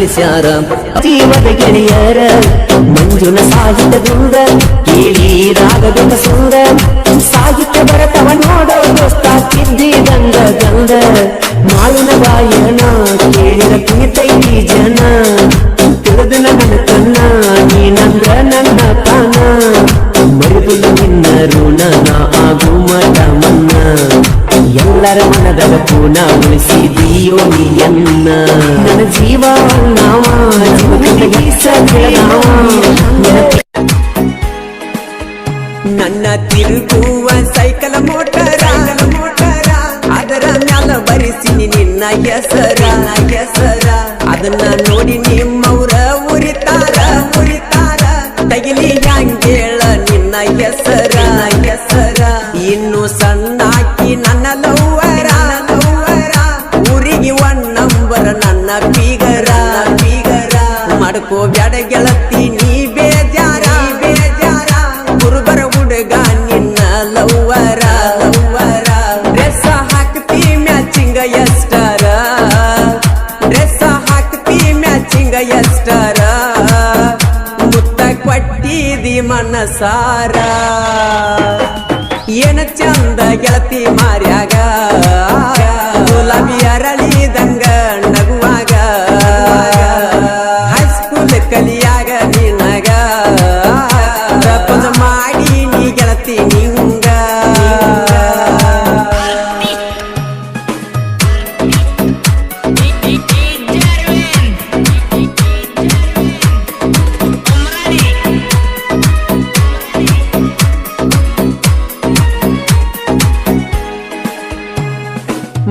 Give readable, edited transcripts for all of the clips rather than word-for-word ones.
ಜೀವದ ಗೆಳೆಯರ ಮಂಜುನ ಸಾಹಿತ್ಯದಿಂದ ಕೇಳಿ ರಾಗದಿಂದ ಸುಂದ ಸಾಹಿತ್ಯ ಬರತವ ನೋಡೋ ದೋಸ್ತ ತಿದ್ದಿ ಗಂಧ ಗಂಧ ಮಾಲಿನ ಗಾಯನ ಕೇಳಿದ ಕುಣಿತೈತಿ ಜನ ತಿಳಿದ ನನ್ನ ಕನ್ನ ನೀನಂದ್ರ ನನ್ನ ಕಾನ ಮರುದುಲ ನಿನ್ನ ಋಣ ಆಗು ಮಠ ಮನ್ನ ಎಲ್ಲರ ಮನದ ಪೂನ ಉಳಿಸಿದೀಯೋ ನೀಯನ್ನ ನನ್ನ ಜೀವ ನಾವ ನನ್ನ ತಿರುಗುವ ಸೈಕಲ್ ಮೋಟರ ಅದರ ಮ್ಯಾಲ ಬರಿಸಿನಿ ನಿನ್ನ ಹೆಸರ ಅದನ್ನ ನೋಡಿ ನಿಮ್ಮವ್ರ ಉರಿತಾರ ತಗಿಲಿ ಹಂಗೇಳ ನಿನ್ನ ಹೆಸರ ಇನ್ನು ಸಣ್ಣಾಕಿ ನನ್ನ ಲವ್ವರ ಊರಿಗೆ ಒನ್ ನಂಬರ್ ನನ್ನ ಬೀಗರ ಮಾಡ್ಕೋ ಬ್ಯಾಡ ಗೆಳತಿ ನೀ ಬೇಜಾರ ಗುರುಬರ ಹುಡುಗ ನಿನ್ನ ಲವ್ವರ ಡ್ರೆಸ್ ಹಾಕ್ತಿ ಮ್ಯಾಚಿಂಗ ಎಷ್ಟರ ಮುತ್ತ ಕೊಟ್ಟಿದಿ ಮನಸಾರ ಏನ ಚಂದ ಗೆಳತಿ ಮಾರ್ಯಾಗ ಗುಲಾಬಿ ಅರಳಿದಂಗ ನಗುವಾಗ ಹೈಸ್ಕೂಲ್ ಕಲಿಯಾಗ ನಿನಗ ಪ್ರಪೋಸ್ ಮಾಡಿ ನೀ ಗೆಳತಿ ನಿಂಗ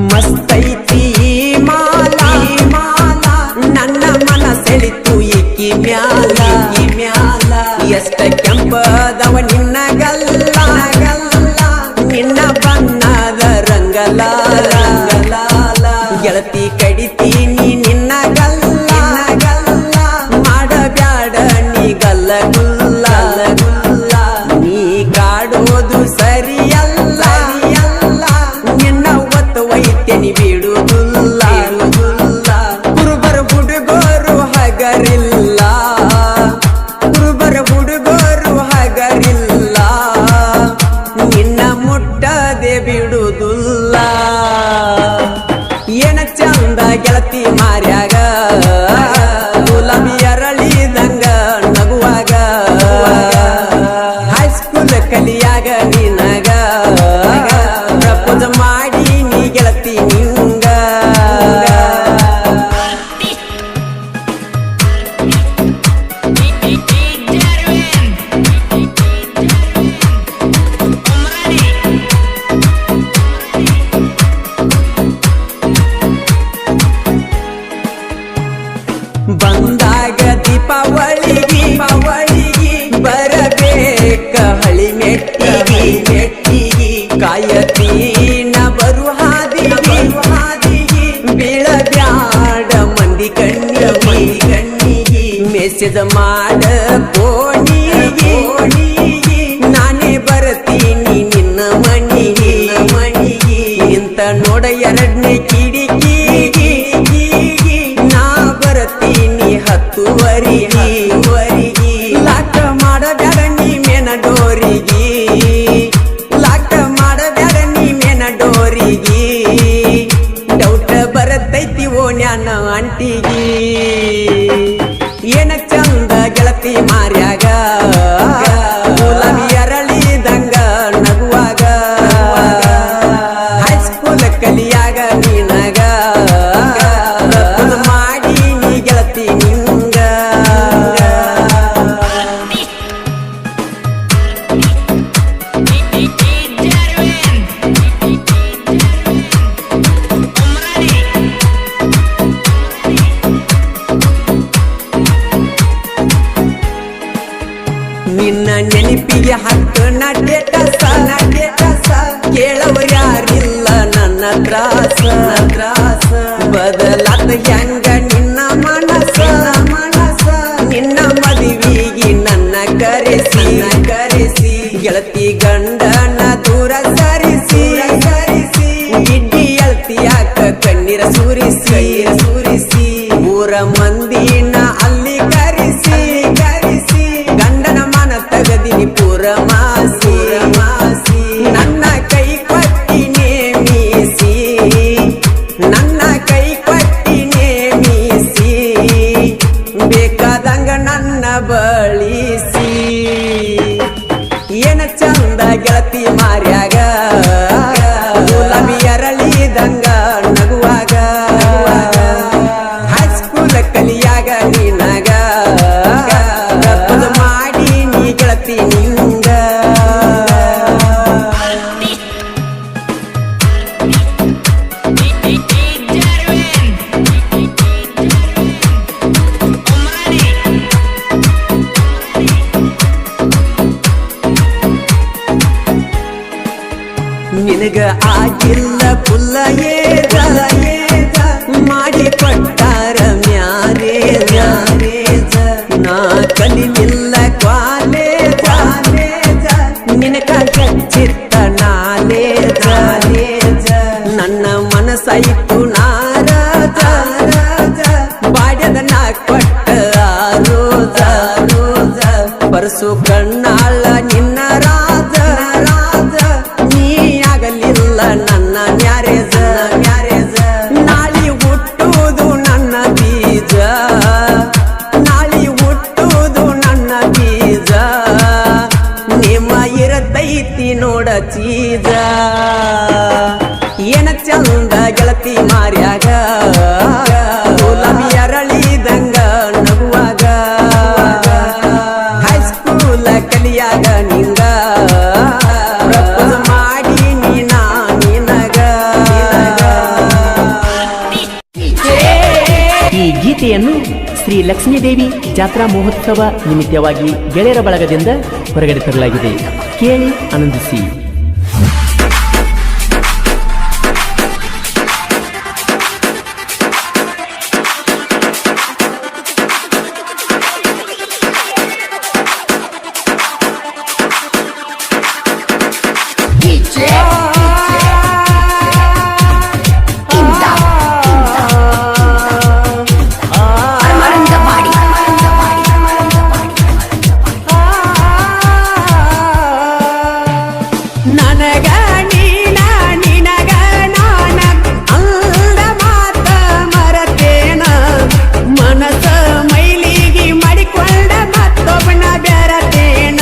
ಮಸ್ತೈತಿ ಮಾಲಾ ನನ್ನ ಮನ ಸೆಳಿತು ಈಕಿ ಮ್ಯಾಲ ಎಷ್ಟ ಕೆಂಪದವ ನಿನ್ನ ಗಲ್ಲ ನಿನ್ನ ಬಣ್ಣದ ರಂಗಲಾಲ ಗೆಳತಿ ಕಡಿತೀನಿ ನಿನ್ನ ಗಲ್ಲ ಮಾಡಬ್ಯಾಡ ನೀ ಗಲ್ಲ ಗುಲ್ಲ ನೀ ಕಾಡೋದು ಸರಿಯಲ್ಲ ನಿನ್ನ ಒತ್ತು ವೈದ್ಯನಿ ಬಿಡುವುದಿಲ್ಲ ಗುರುಬರ ಹುಡುಗೋರು ಹಗರಿಲ್ಲ ನಿನ್ನ ಮುಟ್ಟದೆ ಬಿಡುವುದಿಲ್ಲ ಏನ ಚಂದ ಗೆಳತಿ ಮಾರ್ಯಾಗ ಗುಲಾಬಿ ಅರಳಿದಂಗ ನಗುವಾಗ ಹೈಸ್ಕೂಲ್ ಕಲಿಯಾಗ ನಿನಗ ಪ್ರಪೋಸ್ ಮಾಡಿ ನೀ ಗೆಳತಿ ನಿಂಗ ಬಂದಾಗ ದೀಪಾವಳಿಗೆ ಬರಬೇಕ ಹಳಿ ಮೆಟ್ಟಿಗೆ ಕಾಯತೀನ ಬರು ಹಾದಿಗೆ ಬೀಳಬ್ಯಾಡ ಮಂದಿ ಕಣ್ಣಿಗೆ ಮೆಸೇಜ್ ಮಾಡ ಫೋನಿಗೆ ನಾನೇ ಬರ್ತೀನಿ ನಿನ್ನ ಮಣಿಗೆ ಇಂತ ನೋಡ ಎರಡನೇ ಕಿಡಿಕಿಗೆ ನಾ ಬರ್ತೀನಿ ಹತ್ತುವರಿಗೆ ಲಾಕ ಮಾಡಬ್ಯಾಡ ನೀ ಮೇನ ಡೋರಿಗೆ ಡೌಟ್ ಬರತೈತಿ ಓಣ್ಯಾನ ಅಂಟಿಗೆ ಏನ ಚಂದ ಗೆಳತಿ ಮಾರ್ಯಾಗ ಗುಲಾಬಿ ಅರಳಿದಂಗ ನಗುವಾಗ ಹೈಸ್ಕೂಲ್ ಕಲಿಯಾಗ ನಿನಗ ಪ್ರಪೋಸ್ ಮಾಡಿ ನೀ ಗೆಳತಿ ನಿಂಗ ನಿನ್ನ ನೆನಪಿಗೆ ಹಕ್ಕನ ಡೇಟಸ ಕೇಳವ ಯಾರಿಲ್ಲ ನನ್ನ ತ್ರಾಸ ಬದಲಾದ ಹೆಂಗ ನಿನ್ನ ಮನಸ ನಿನ್ನ ಮದುವೆಗೆ ನನ್ನ ಕರೆಸಿ ಗೆಳತಿ ಗಂಡನ ದೂರ ಸರಿಸಿ ಗಿಡ್ಡಿ ಅಳ್ತಿಯಾಕ ಕಣ್ಣೀರ ಸುರಿಸಿ ಊರ ಮಂದಿ ನೀನ ಅಲ್ಲಿ ಕರೆಸಿ ಗಂಡನ ಮನ ತಗದಿನಿ ಪುರಮಾಸಿ ನನ್ನ ಕೈ ಕೊಟ್ಟಿ ನೇಮಿಸಿ ನನ್ನ ಕೈ ಕೊಟ್ಟಿ ನೇಮಿಸಿ ಬೇಕಾದಂಗ ನನ್ನ ಬಳಿಸಿ ಏನ ಚಂದ ಗೆಳತಿ ಮಾರ್ಯಾಗ ಗುಲಾಬಿ ಅರಳಿದಂಗ ನಗುವಾಗ ಹೈಸ್ಕೂಲ್ ಕಲಿಯಾಗ ನಿನಗ ಪ್ರಪೋಸ್ ಮಾಡಿ ನೀ ಗೆಳತಿ ನಿಂಗ ನಿನಗ ಆಗಿಲ್ಲ ಪುಲ್ಲ ಏದ ಮಾಡಿ ಕೊಟ್ಟಾರ ಮ್ಯಾರೇಜ ನಾ ಕಲಿಲಿಲ್ಲ ಕಾಲೇಜ ನಿನಗ ಗಚ್ಚಿತ್ತ ನಾಲೇಜ ನನ್ನ ಮನಸ್ಸಾಯಿತು ನಾರಾಜ ಬಾಡ್ಯದ ನಾ ಕೊಟ್ಟ ರೋಜ ಪರಸು ಕಣ್ಣಾಳ ನಿನ್ನ ರಾಜ ನೀ ಆಗಲಿಲ್ಲ ನನ್ನ ಮ್ಯಾರೇಜ ನಾಳಿ ಹುಟ್ಟುವುದು ನನ್ನ ಬೀಜ ನಾಳಿ ಹುಟ್ಟುವುದು ನನ್ನ ಬೀಜ ನಿಮ್ಮ ಇರತೈತಿ ನೋಡ ಚೀಜ ಏನ ಚಂದ ಗೆಳತಿ ಮಾರ್ಯಾಗ ಗುಲಾಬಿ ಅರಳಿದಂಗ ನಗುವಾಗ ಹೈಸ್ಕೂಲ್ ಕಲಿಯಾಗ ನಿಂಗ ಪ್ರಪೋಸ್ ಮಾಡಿ ನೀನ ನಿನಗ ಈ ಗೀತೆಯನ್ನು ಶ್ರೀ ಲಕ್ಷ್ಮೀದೇವಿ ಜಾತ್ರಾ ಮಹೋತ್ಸವ ನಿಮಿತ್ತವಾಗಿ ಗೆಳೆಯರ ಬಳಗದಿಂದ ಹೊರಗಡೆ ತರಲಾಗಿದೆ. ಕೇಳಿ ಆನಂದಿಸಿ. ನನಗ ನೀನ ನಿನಗ ನಾನ ಅಂದ ಮಾತ ಮರತೇನ ಮನಸ ಮೈಲಿಗಿ ಮಾಡಿಕೊಂಡ ಮತ್ತೊಬ್ಬನ ಬೆರತೇನ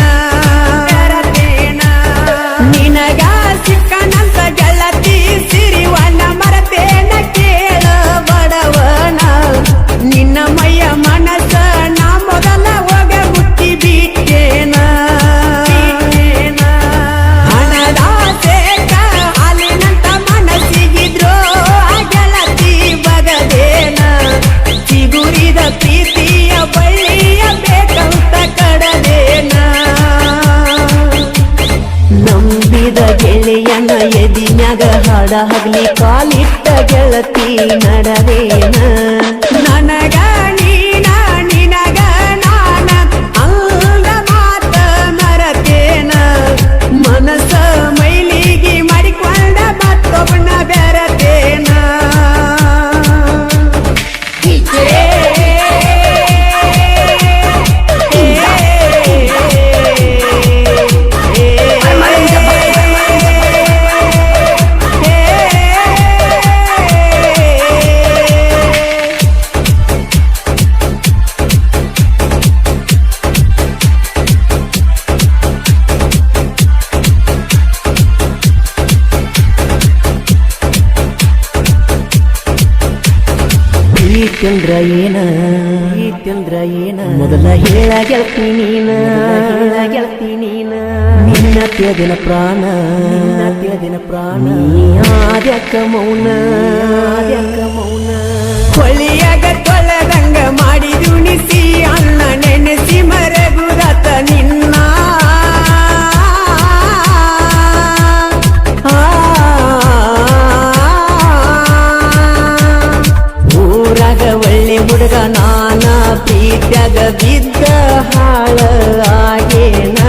ನಿನಗ ಸಿಕ್ಕನಂತ ಗೆಳತಿ ಸಿರಿವನ ಮರತೇನ ಕೇಳ ಬಡವನ ನಿನ್ನ ಮೈಯ ಮನಸ ನಾ ಮೊದಲ ಹೋಗ ಹುಟ್ಟಿ ಬಿಟ್ಟೇನ ಪ್ರೀತಿಯ ಬಳ್ಳಿಯ ಬೇಕಂತ ಕಡದೇನ ನಂಬಿದ ಗೆಳೆಯನ ಎದಿನ್ಯಾಗ ಹಾಡ ಹಗ್ಲಿ ಕಾಲಿಟ್ಟ ಗೆಳತಿ ನಡದೇನ ನನಗ ನೀನ ನಿನಗ ನಾನ ಅಂದ ಮಾತ ಮರತೇನ ಮನಸ ಮೈಲಿಗಿ ಮಾಡಿಕೊಂಡ ಮತ್ತೊಬ್ಬನ ಬೆರತೇನ ಪ್ರೀತಿಯಂದ್ರ ಏನ ಮೊದಲ ಹೇಳ ಗೆಳತಿ ನೀನ ನಿನ್ನ ತ್ಯದಿನ ಪ್ರಾಣ ಆದ್ಯಕ ಮೌನ ಹೊಳಿಯಾಗ ತೊಳೆದಂಗ ಮಾಡಿದುಣಿಸಿ ಅನ್ನ ನೆನೆಸಿ ಮರಗುದತ ನಿನ್ನ ಊರಾಗ ಒಳ್ಳೆ ಹುಡುಗ ನಾನ ಪ್ರೀತ್ಯಾಗ ಬಿದ್ದ ಹಾಳ ಆಗೇನ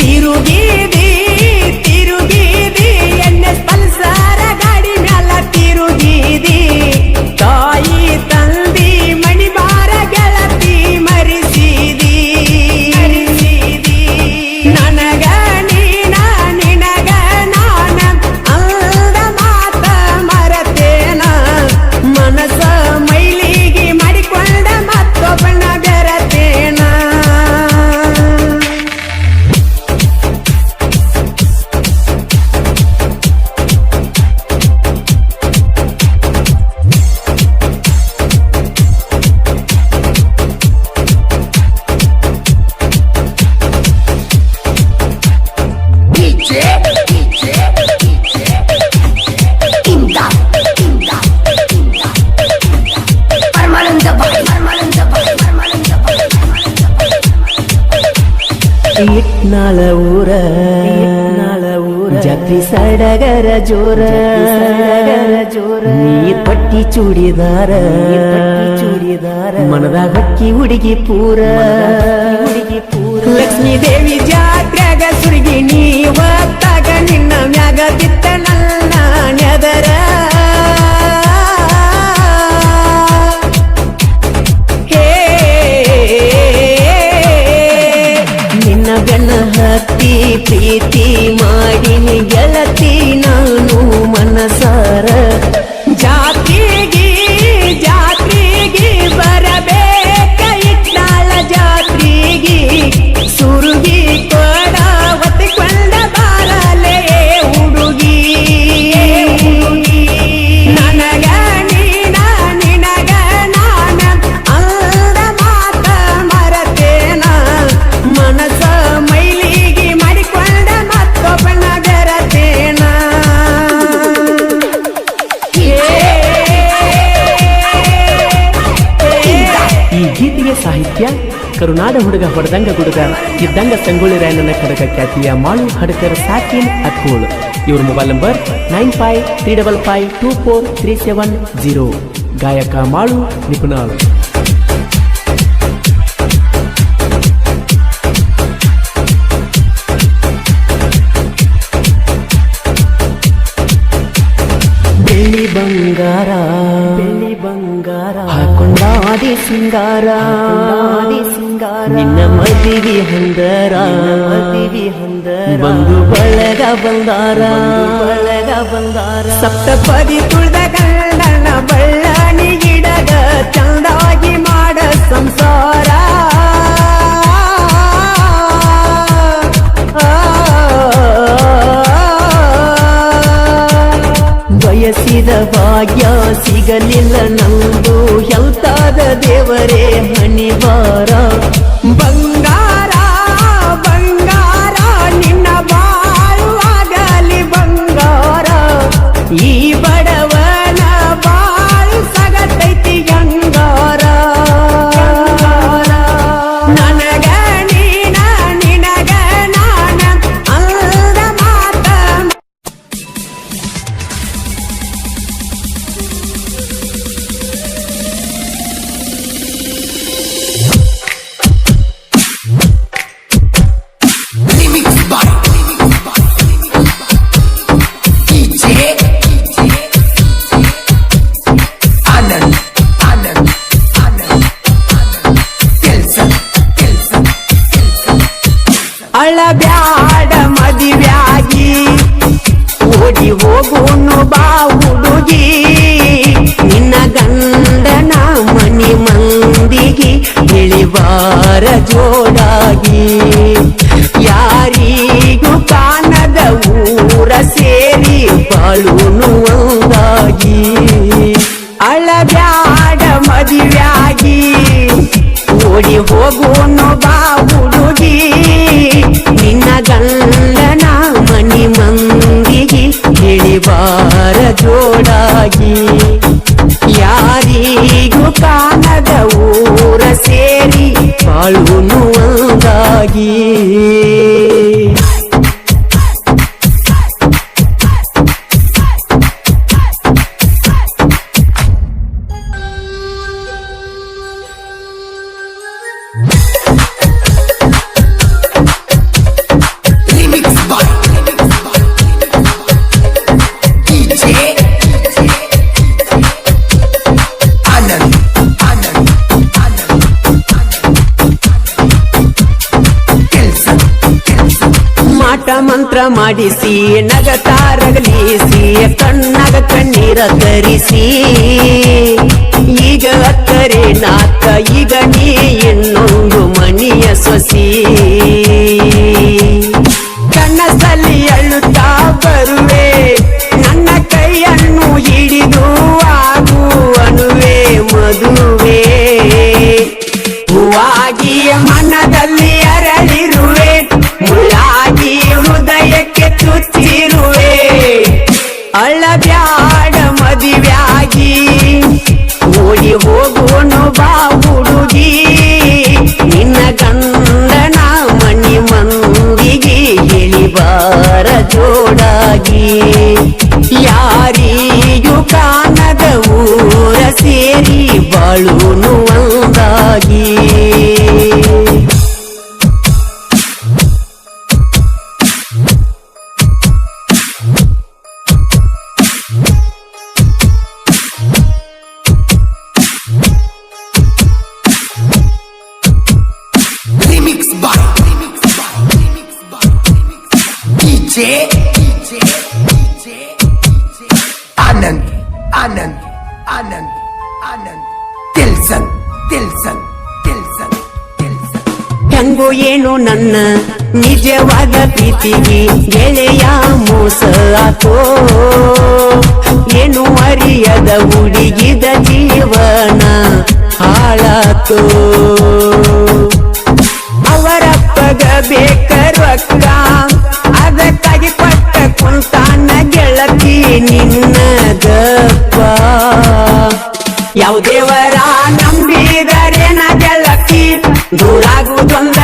ತಿರುಗೀದಿ ಎನ್ನ ಪಲ್ಸರ ಗಾಡಿ ಮ್ಯಾಲ ತಿರುಗೀದಿ ತಾಯಿ ತಂದಿ ಮಣಿ ಬಾರ ಇಟ್ನಾಳ ಊರ ಜಾತ್ರಿ ಸಡಗರ ಜೋರ ನೀ ಪಟ್ಟಿ ಚೂಡಿದಾರ ಮನದಾಗ ಹೊಕ್ಕಿ ಹುಡುಗಿ ಪೂರ ಲಕ್ಷ್ಮೀ ದೇವಿ ಜಾತ್ರೆಗ ಸುರುಗಿ ನೀ ಹೊತ್ತಾಗ ನಿನ್ನ ಮ್ಯಾಗ ಬಿತ್ತ ನನ್ನ ನೆದರ ಬೆನ್ನ ಹತ್ತಿ ಪ್ರೀತಿ ಮಾಡಿನಿ ಗೆಳತಿ ನಾನು ಮನಸಾರ ಜಾತ್ರೆಗೆ ಬರಬೇಕ ಇಟ್ನಾಳ ಜಾತ್ರೆಗೆ ಸುರುಗಿ ಕೊಡ ಹೊತ್ತಿಕೊಂಡ ಬಾರಲೇ ಹುಡುಗಿ ನನಗ ನಿನಗ ನಾನ ಅಂದ ಮಾತ ಮರತೇನ ಮನಸ ಮೈಲಿಗೆ ಮಾಡಿಕೊಂಡ ಮತ್ತೊಬ್ಬನ ಬೆರತೇನ ಈ ಗೀತೆಗೆ ಸಾಹಿತ್ಯ ಕರುನಾಡ ಹುಡುಗ ಹೊಡೆದಂಗ ಗುಡುಗ ಇದ್ದಂಗ ಸಂಗೊಳ್ಳಿ ರಾಯಣ್ಣನ ಕಡಗ ಖ್ಯಾತಿಯ ಮಾಳು ಹಡಕರ್ ಸಾಕಿನ್ ಅತ್ಕೋಳ್. ಇವ್ರ ಮೊಬೈಲ್ ನಂಬರ್ 9535524370. ಗಾಯಕ ಮಾಳು ನಿಪುಣಾಳ್. ಬೆಳ್ಳಿ ಬಂಗಾರ ಹಾಕೊಂಡಾದಿ ಸಿಂಗಾರ ನಿನ್ನ ಮದಿವಿ ಹಂದರ ಬಂದು ಬಳಗ ಬಂದಾರ ಸಪ್ತಪದಿ ತುಳ್ದ ಗಂಡನ ಬಳ್ಳಾನಿ ಗಿಡದ ಚಂದಾಗಿ ಮಾಡ ಸಂಸಾರ ಬಯಸಿದ ಭಾಗ್ಯ ಸಿಗಲಿಲ್ಲ ನಂದು ಎಂತಾದ ದೇವರೇ ಹಣಿವಾರ ಬಂಗಾರ ನಿನ್ನ ಬಾಳುವಾಗಲಿ ಬಂಗಾರ ಈ ಬಡವನ ಬಾಳು ಸಗತೈತಿ ಗಂಗಾರ ನನಗ ನಿನಗ ನಾನ ಅಂದ ಮಾತ ಅಳಬ್ಯಾಡ ಮದಿವ್ಯಾಗಿ ಓಡಿ ಹೋಗುನು ಬಾ ಹುಡುಗಿ ನಿನ್ನ ಗಂಡನ ಮನಿ ಮಂದಿಗೆ ಇಳಿವಾರ ಜೋಡಾಗಿ ಯಾರಿಗೂ ಕಾಣದ ಊರ ಸೇರಿ ಬಾಳುನು ಒಂದಾಗಿ ಅಳಬ್ಯಾಡ ಮದಿವ್ಯಾಗಿ ಓಡಿ ಹೋಗುನು ಬಾ ಹುಡುಗಿ ನಿನ್ನ ಗಂಡನ ಮನಿ ಮಂದಿಗೆ ಇಳಿವಾರ ಜೋಡಾಗಿ ಯಾರಿಗೂ ಕಾಣದ ಊರ ಸೇರಿ ಬಾಳುನು ಒಂದಾಗಿ ಮಾಟ ಮಂತ್ರ ಮಾಡಿಸಿ ನಗತಾರಗಲಿಸಿ ಕಣ್ಣಾಗ ಕಣ್ಣೀರ ತರಿಸಿ ಈಗ ಅಕ್ಕರೆ ನಾಕ ಈಗ ನೀ ಇನ್ನೊಂದು ಮನಿಯ ಸೊಸಿ ಕನಸಲ್ಲಿ ಅಳುತ್ತಾ ಬರುವೆ ನನ್ನ ಕೈಯನ್ನು ಹಿಡಿದು ಆಗು ಅನುವೆ ಮದುವೆ ಹೂವಾಗಿ ಮನದಲ್ಲಿ ಅರಳಿರುವೆ ಮುಳ್ಳಾಗಿ ಹೃದಯಕ್ಕೆ ಚುಚ್ಚಿರುವೆ ಅಳಬ್ಯಾಡ ಮದಿವ್ಯಾಗಿ ಓಡಿ ಹೋಗೋನು ಬಾ ಹುಡುಗಿ ನಿನ್ನ ಗಂಡನ ಮನಿ ಮಂದಿ आनंद आनंद आनंद आनंद तिलसंग तिलसंग तिलसंग तिलसंग ಹೆಂಗೋ ಏನು ನನ್ನ ನಿಜವಾದ ಪ್ರೀತಿಗೆ ಗೆಳೆಯ ಮೋಸ ಆತೋ ಏನು ಅರಿಯದ ಹುಡುಗಿದ ಜೀವನ ಹಾಳಾತೋ ಅವರಪ್ಪಗ ಬೇಕ ರೊಕ್ಕ ಅದಕ್ಕಾಗಿ ಕೊಟ್ಟ ಕುಂತಾನ ಗೆಳತಿ ನಿನ್ನದಪ್ಪ ಯಾವ ದೇವರ ನಂಬಿದರೇನ ಗೆಳತಿ ದೂರಾಗುವುದೊಂದ